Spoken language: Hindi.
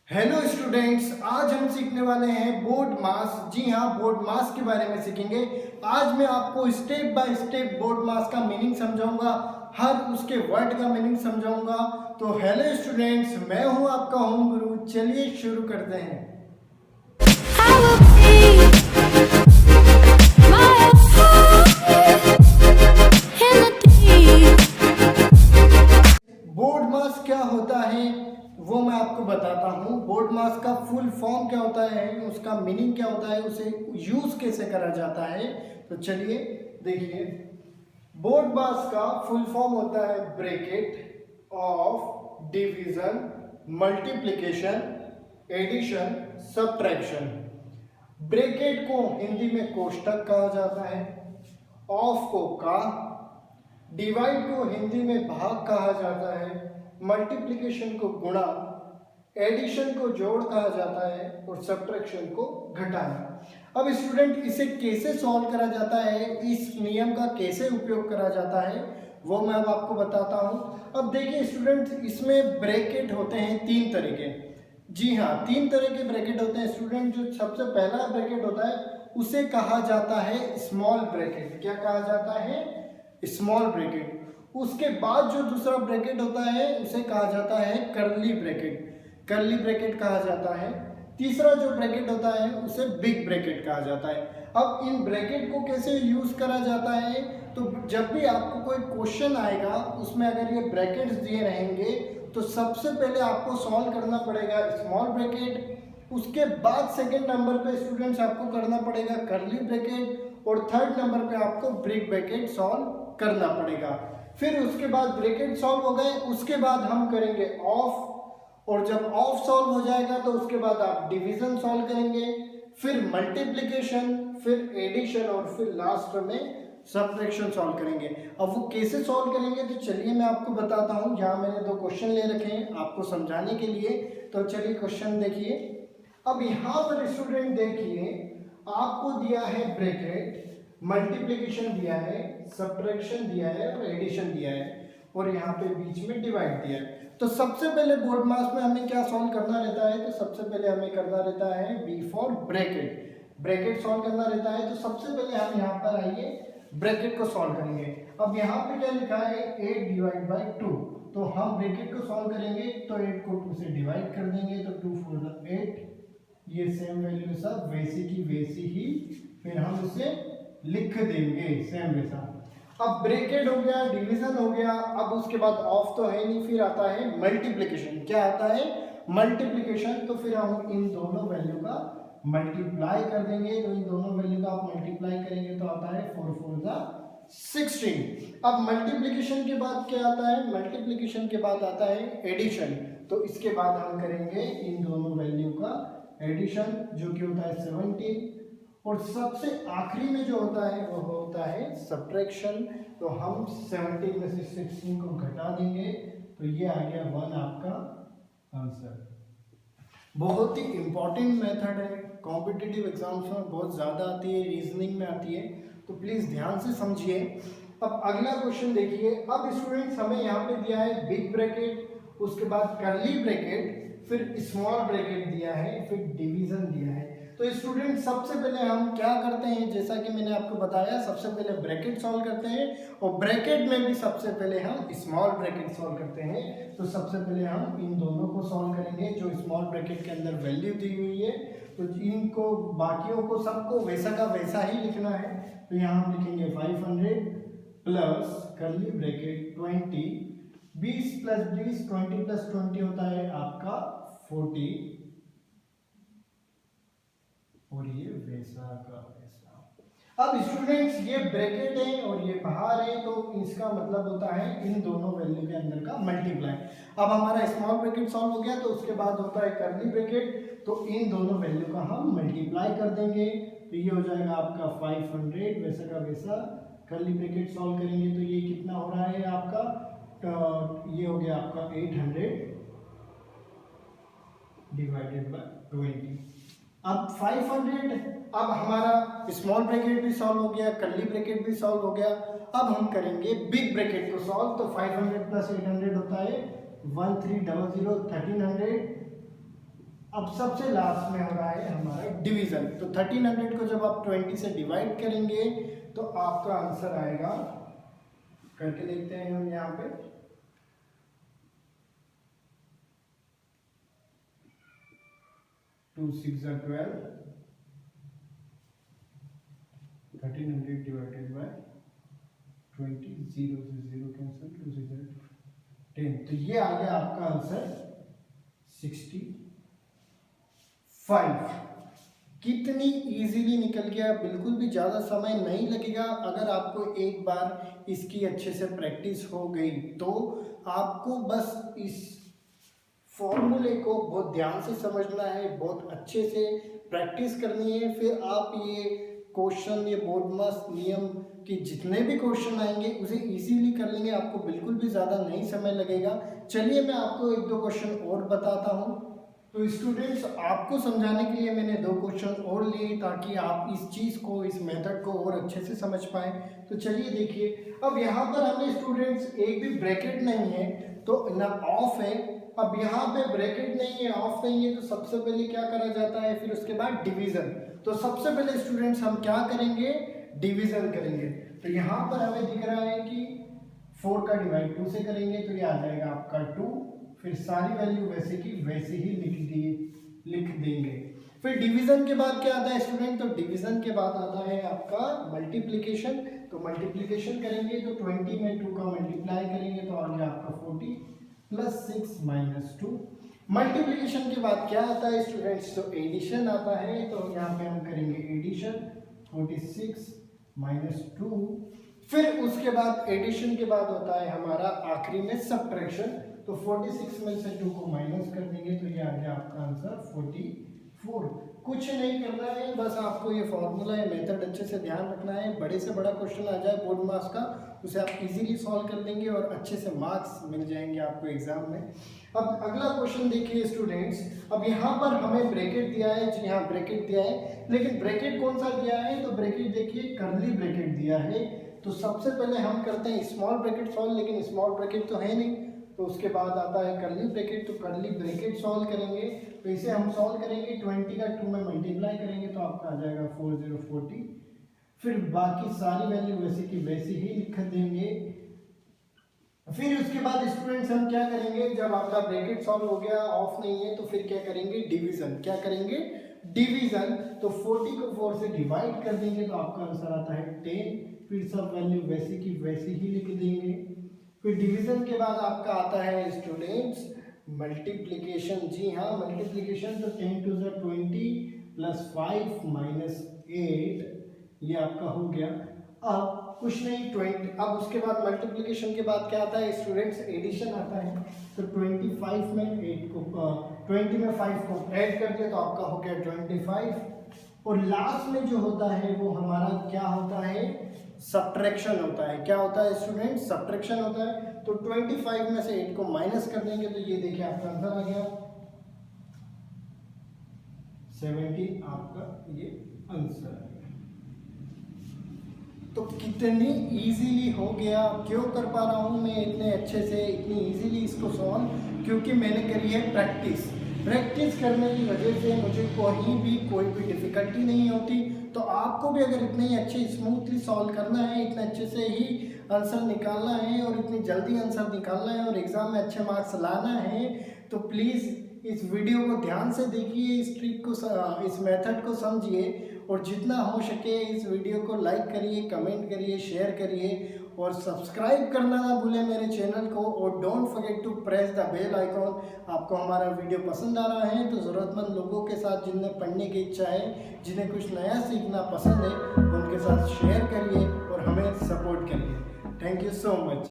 हेलो स्टूडेंट्स, आज हम सीखने वाले हैं बोर्ड मास। जी हाँ, बोर्ड मास के बारे में सीखेंगे। आज मैं आपको स्टेप बाय स्टेप बोर्ड मास का मीनिंग समझाऊंगा, हर उसके वर्ड का मीनिंग समझाऊंगा। तो हेलो स्टूडेंट्स, मैं हूँ आपका होम गुरु। चलिए शुरू करते हैं। बोर्ड मास क्या होता है वो मैं आपको बताता हूँ। बोर्ड मास का फुल फॉर्म क्या होता है, उसका मीनिंग क्या होता है, उसे यूज कैसे करा जाता है। तो चलिए देखिए, बोर्ड मास का फुल फॉर्म होता है bracket of division, multiplication, addition, subtraction. Bracket को हिंदी में कोष्टक कहा जाता है, ऑफ को का, डिवाइड को हिंदी में भाग कहा जाता है, मल्टीप्लिकेशन को गुणा, एडिशन को जोड़ कहा जाता है और सब्ट्रैक्शन को घटाना। अब स्टूडेंट, इसे कैसे सॉल्व करा जाता है, इस नियम का कैसे उपयोग करा जाता है, वो मैं अब आपको बताता हूँ। अब देखिए स्टूडेंट, इसमें ब्रैकेट होते हैं तीन तरह के। जी हाँ, तीन तरह के ब्रैकेट होते हैं स्टूडेंट। जो सबसे पहला ब्रैकेट होता है उसे कहा जाता है स्मॉल ब्रैकेट। क्या कहा जाता है? Small bracket. उसके बाद जो दूसरा ब्रैकेट होता है उसे कहा जाता है कर्ली ब्रैकेट। कर्ली ब्रैकेट कहा जाता है। तीसरा जो ब्रैकेट होता है उसे बिग ब्रैकेट कहा जाता है। अब इन ब्रैकेट को कैसे यूज करा जाता है, तो जब भी आपको कोई क्वेश्चन आएगा उसमें अगर ये ब्रैकेट्स दिए रहेंगे तो सबसे पहले आपको सॉल्व करना पड़ेगा स्मॉल ब्रैकेट। उसके बाद सेकंड नंबर पे स्टूडेंट्स आपको करना पड़ेगा कर्ली ब्रैकेट और थर्ड नंबर पे आपको बिग ब्रैकेट सॉल्व करना पड़ेगा। फिर उसके बाद ब्रैकेट सॉल्व हो गए, उसके बाद हम करेंगे ऑफ, और जब ऑफ सॉल्व हो जाएगा तो उसके बाद आप डिवीजन सॉल्व करेंगे, फिर मल्टीप्लिकेशन, फिर एडिशन और फिर लास्ट में सब्ट्रैक्शन सॉल्व करेंगे। अब वो कैसे सॉल्व करेंगे तो चलिए मैं आपको बताता हूँ। यहाँ मैंने दो क्वेश्चन ले रखे हैं आपको समझाने के लिए। तो चलिए क्वेश्चन देखिए। अब यहाँ पर स्टूडेंट देखिए, आपको दिया है ब्रैकेट, मल्टीप्लिकेशन दिया है, सब्ट्रैक्शन दिया है और एडिशन दिया है, और यहाँ पे बीच में डिवाइड दिया है। तो सबसे पहले बोर्ड मास में हमें क्या सॉल्व करना रहता है, तो सबसे पहले हमें करना रहता है B for bracket. Bracket solve करना रहता है। तो सबसे पहले हम यहाँ पर आइए ब्रैकेट को सॉल्व करेंगे। अब यहाँ पे क्या लिखा है 8 डिवाइड बाई 2। तो हम ब्रैकेट को सॉल्व करेंगे तो 8 को 2 से डिवाइड कर देंगे तो 2 4 8। ये सेम वैल्यू सब वैसी की वैसी ही फिर हम उसे लिख देंगे सेम वैसा। अब ब्रैकेट हो गया, डिवीजन हो गया। अब उसके बाद ऑफ तो है नहीं, फिर आता है मल्टीप्लिकेशन। क्या आता है? मल्टीप्लिकेशन। तो फिर हम इन दोनों वैल्यू का मल्टीप्लाई कर देंगे। तो इन दोनों वैल्यू का आप मल्टीप्लाई करेंगे तो आता है 4 4 जा 16। अब मल्टीप्लिकेशन के बाद क्या आता है? मल्टीप्लिकेशन के बाद आता है एडिशन। तो इसके बाद हम करेंगे इन दोनों वैल्यू का एडिशन, जो कि होता है 17। और सबसे आखिरी में जो होता है वो होता है सब्ट्रैक्शन। तो हम 17 में से 16 को घटा देंगे तो ये आ गया 1 आपका आंसर। बहुत ही इंपॉर्टेंट मेथड है, कॉम्पिटिटिव एग्जाम्स में बहुत ज़्यादा आती है, रीजनिंग में आती है, तो प्लीज़ ध्यान से समझिए। अब अगला क्वेश्चन देखिए। अब स्टूडेंट्स हमें यहाँ पे दिया है बिग ब्रैकेट, उसके बाद कर्ली ब्रैकेट, फिर स्मॉल ब्रैकेट दिया है, फिर डिवीजन दिया है। तो स्टूडेंट सबसे पहले हम क्या करते हैं, जैसा कि मैंने आपको बताया, सबसे पहले ब्रैकेट सॉल्व करते हैं और ब्रैकेट में भी सबसे पहले हम स्मॉल ब्रैकेट सॉल्व करते हैं। तो सबसे पहले हम इन दोनों को सॉल्व करेंगे जो स्मॉल ब्रैकेट के अंदर वैल्यू दी हुई है। तो इनको बाकियों को सबको वैसा का वैसा ही लिखना है। तो यहाँ हम लिखेंगे 500 plus curly bracket 20, 20 plus 20, 20 plus 20 होता है आपका 40, और ये वैसा का वैसा। अब स्टूडेंट्स ये ब्रैकेट है और ये बाहर है, तो इसका मतलब होता है इन दोनों वैल्यू के अंदर का मल्टीप्लाई। अब हमारा स्मॉल ब्रैकेट सॉल्व हो गया, तो उसके बाद होता है कर्ली ब्रैकेट। तो इन दोनों वैल्यू का हम मल्टीप्लाई कर देंगे तो ये हो जाएगा आपका 500 वैसा का वैसा। कर्ली ब्रैकेट सॉल्व करेंगे तो ये कितना हो रहा है आपका, ये हो गया आपका 800 डिवाइडेड बाय 20। अब 500, अब हमारा स्मॉल ब्रैकेट भी सॉल्व हो गया, कर्ली ब्रैकेट भी सॉल्व हो गया। अब हम करेंगे बिग ब्रैकेट को सॉल्व। तो 500 प्लस 800 होता है 1300, 1300 अब सबसे लास्ट में हो रहा है हमारा डिवीजन। तो 1300 को जब आप 20 से डिवाइड करेंगे तो आपका आंसर आएगा, करके देखते हैं हम यहाँ पे, 2 6 12, 1300 डिवाइडेड बाय 20, 0 से 0 कैंसिल, 2 से 10। तो ये आ गया आपका आंसर 65। कितनी इजीली निकल गया, बिल्कुल भी ज़्यादा समय नहीं लगेगा। अगर आपको एक बार इसकी अच्छे से प्रैक्टिस हो गई तो आपको बस इस फॉर्मूले को बहुत ध्यान से समझना है, बहुत अच्छे से प्रैक्टिस करनी है। फिर आप ये क्वेश्चन, ये बोर्डमास नियम कि जितने भी क्वेश्चन आएंगे उसे इजीली कर लेंगे, आपको बिल्कुल भी ज़्यादा नहीं समय लगेगा। चलिए मैं आपको एक दो क्वेश्चन और बताता हूँ। तो स्टूडेंट्स, आपको समझाने के लिए मैंने दो क्वेश्चन और लिए ताकि आप इस चीज़ को, इस मेथड को और अच्छे से समझ पाएँ। तो चलिए देखिए, अब यहाँ पर हमें स्टूडेंट्स एक भी ब्रैकेट नहीं है तो ना ऑफ है। अब यहाँ पे ब्रैकेट नहीं है, ऑफ नहीं है, तो सबसे पहले क्या करा जाता है, फिर उसके बाद डिवीजन। तो सबसे पहले स्टूडेंट्स हम क्या करेंगे, डिवीजन करेंगे। तो यहाँ पर हमें दिख रहा है कि 4 का डिवाइड 2 से करेंगे तो ये आ जाएगा आपका 2, फिर सारी वैल्यू वैसे की वैसे ही लिख देंगे। फिर डिवीजन के बाद क्या आता है स्टूडेंट, तो डिवीजन के बाद आता है आपका मल्टीप्लिकेशन। तो मल्टीप्लिकेशन करेंगे तो 20 में 2 का मल्टीप्लाई करेंगे तो आ गया आपका 40 प्लस 6 माइनस 2। मल्टीप्लिकेशन के बाद क्या आता है स्टूडेंट्स, तो एडिशन आता है। तो यहाँ पे हम करेंगे एडिशन, 46 माइनस 2। फिर उसके बाद एडिशन के बाद होता है हमारा आखिरी में सब्ट्रैक्शन। तो 46 में से 2 को माइनस कर देंगे तो ये आ गया आपका आंसर 44। कुछ नहीं करना है, बस आपको ये फॉर्मूला है, मेथड अच्छे से ध्यान रखना है। बड़े से बड़ा क्वेश्चन आ जाए बोर्ड मार्क्स का, उसे आप इजीली सॉल्व कर लेंगे और अच्छे से मार्क्स मिल जाएंगे आपको एग्जाम में। अब अगला क्वेश्चन देखिए स्टूडेंट्स, अब यहाँ पर हमें ब्रैकेट दिया है, जी हाँ ब्रैकेट दिया है, लेकिन ब्रैकेट कौन सा दिया है, तो ब्रैकेट देखिए कर्ली ब्रैकेट दिया है। तो सबसे पहले हम करते हैं स्मॉल ब्रैकेट सॉल्व, लेकिन स्मॉल ब्रैकेट तो है नहीं, तो उसके बाद आता है कर्ली ब्रैकेट। तो कर्ली ब्रैकेट सॉल्व करेंगे तो इसे हम सॉल्व करेंगे, 20 का 2 में मल्टीप्लाई करेंगे तो आपका आ जाएगा 4040। फिर बाकी सारी वैल्यू वैसे की वैसे ही लिख देंगे। फिर उसके बाद स्टूडेंट्स हम क्या करेंगे, जब आपका ब्रैकेट सॉल्व हो गया, ऑफ नहीं है, तो फिर क्या करेंगे, डिवीजन। क्या करेंगे, डिवीजन। तो 40 को 4 से डिवाइड कर देंगे तो आपका आंसर आता है 10। फिर सब वैल्यू वैसे की वैसे ही लिख देंगे। फिर डिवीजन के बाद आपका आता है स्टूडेंट्स मल्टीप्लिकेशन। जी हाँ मल्टीप्लिकेशन। तो 10 टू द 20 प्लस 5 माइनस 8, ये आपका हो गया। अब कुछ नहीं 20। अब उसके बाद मल्टीप्लिकेशन के बाद क्या आता है स्टूडेंट्स, एडिशन आता है। तो 25 में 8 को 20 में 5 को ऐड कर दिया तो आपका हो गया 25। और लास्ट में जो होता है वो हमारा क्या होता है, सब्ट्रैक्शन होता है। क्या होता है स्टूडेंट, सब्ट्रैक्शन होता है। तो 25 में से 8 को माइनस कर देंगे तो ये देखिए आपका आंसर आ गया 17, आपका ये आंसर आ गया। तो कितनी इजीली हो गया, क्यों कर पा रहा हूँ मैं इतने अच्छे से, इतनी इजीली इसको सॉल्व, क्योंकि मैंने करी है प्रैक्टिस। प्रैक्टिस करने की वजह से मुझे कहीं भी कोई भी डिफिकल्टी नहीं होती। तो आपको भी अगर इतने ही अच्छे स्मूथली सॉल्व करना है, इतने अच्छे से ही आंसर निकालना है और इतनी जल्दी आंसर निकालना है और एग्ज़ाम में अच्छे मार्क्स लाना है, तो प्लीज़ इस वीडियो को ध्यान से देखिए, इस ट्रिक को, इस मेथड को समझिए और जितना हो सके इस वीडियो को लाइक करिए, कमेंट करिए, शेयर करिए और सब्सक्राइब करना ना भूलें मेरे चैनल को। और don't forget to press the bell icon. आपको हमारा वीडियो पसंद आ रहा है तो ज़रूरतमंद लोगों के साथ, जिन्हें पढ़ने की इच्छा है, जिन्हें कुछ नया सीखना पसंद है, उनके साथ शेयर करिए और हमें सपोर्ट करिए। Thank you so much.